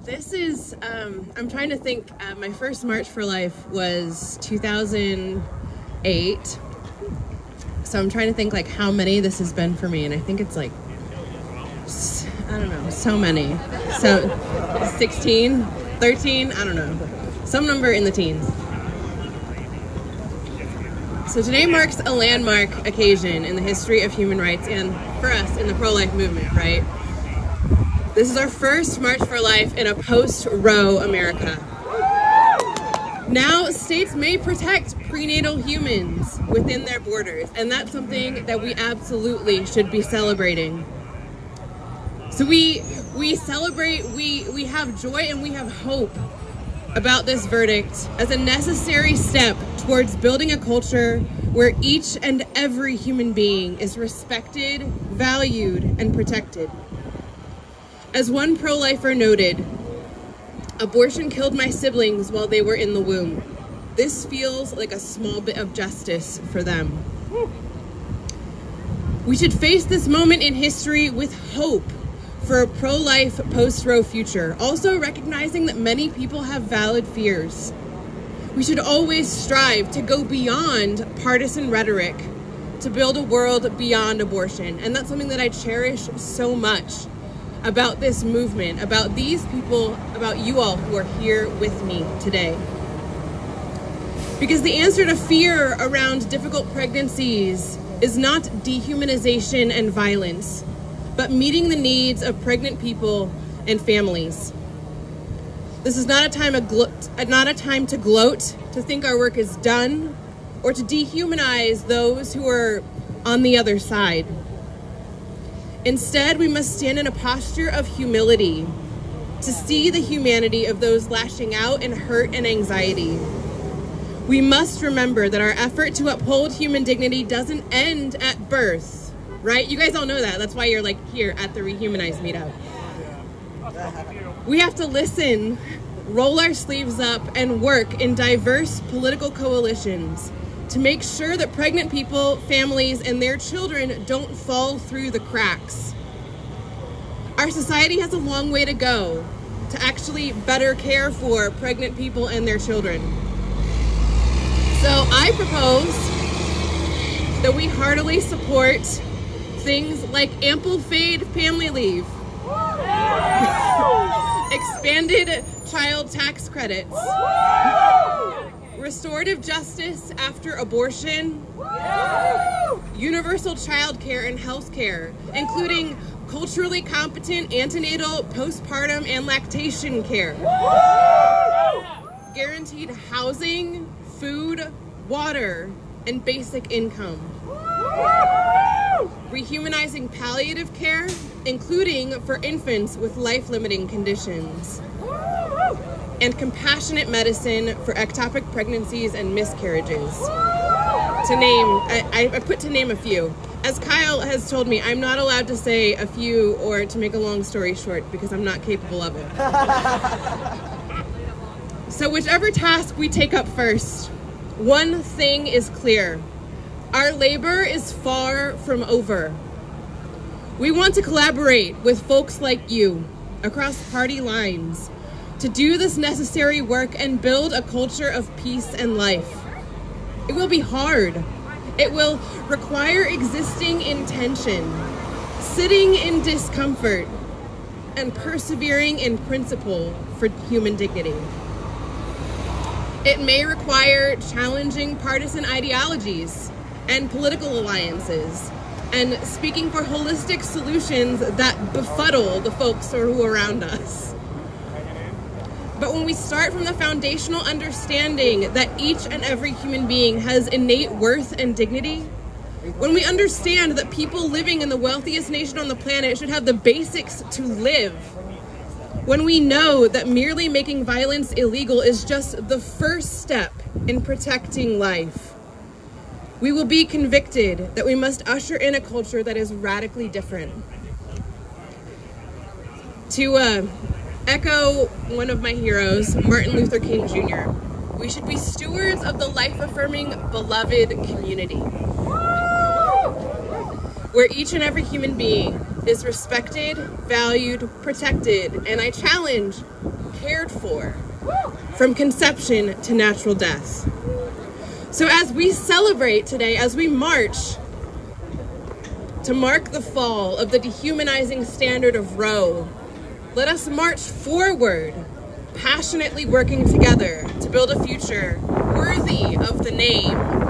This is, I'm trying to think, my first March for Life was 2008. So I'm trying to think like how many this has been for me. And I think it's like, I don't know, so many. So 16, 13, I don't know. Some number in the teens. So today marks a landmark occasion in the history of human rights and for us in the pro-life movement, right? This is our first March for Life in a post-Roe America. Now, states may protect prenatal humans within their borders, and that's something that we absolutely should be celebrating. So we celebrate, we have joy and we have hope about this verdict as a necessary step towards building a culture where each and every human being is respected, valued, and protected. As one pro-lifer noted, "Abortion killed my siblings while they were in the womb. This feels like a small bit of justice for them." We should face this moment in history with hope for a pro-life post-Roe future, also recognizing that many people have valid fears. We should always strive to go beyond partisan rhetoric to build a world beyond abortion, and that's something that I cherish so much about this movement, about these people, about you all who are here with me today. Because the answer to fear around difficult pregnancies is not dehumanization and violence, but meeting the needs of pregnant people and families. This is not a time to gloat, to think our work is done, or to dehumanize those who are on the other side. Instead, we must stand in a posture of humility to see the humanity of those lashing out in hurt and anxiety. We must remember that our effort to uphold human dignity doesn't end at birth, right? You guys all know that. That's why you're like here at the Rehumanize Meetup. We have to listen, roll our sleeves up, and work in diverse political coalitions to make sure that pregnant people, families, and their children don't fall through the cracks. Our society has a long way to go to actually better care for pregnant people and their children. So I propose that we heartily support things like ample paid family leave, expanded child tax credits, restorative justice after abortion, universal child care and health care, including culturally competent antenatal, postpartum, and lactation care, guaranteed housing, food, water, and basic income, rehumanizing palliative care, including for infants with life-limiting conditions, and compassionate medicine for ectopic pregnancies and miscarriages. To name, I put to name a few. As Kyle has told me, I'm not allowed to say a few or to make a long story short because I'm not capable of it. So whichever task we take up first, one thing is clear. Our labor is far from over. We want to collaborate with folks like you across party lines to do this necessary work and build a culture of peace and life. It will be hard. It will require existing in tension, sitting in discomfort, and persevering in principle for human dignity. It may require challenging partisan ideologies and political alliances and speaking for holistic solutions that befuddle the folks who are around us. But when we start from the foundational understanding that each and every human being has innate worth and dignity, when we understand that people living in the wealthiest nation on the planet should have the basics to live, when we know that merely making violence illegal is just the first step in protecting life, we will be convicted that we must usher in a culture that is radically different. To echo one of my heroes, Martin Luther King Jr., we should be stewards of the life-affirming, beloved community, where each and every human being is respected, valued, protected, and I challenge, cared for, from conception to natural death. So as we celebrate today, as we march to mark the fall of the dehumanizing standard of Roe, let us march forward, passionately working together to build a future worthy of the name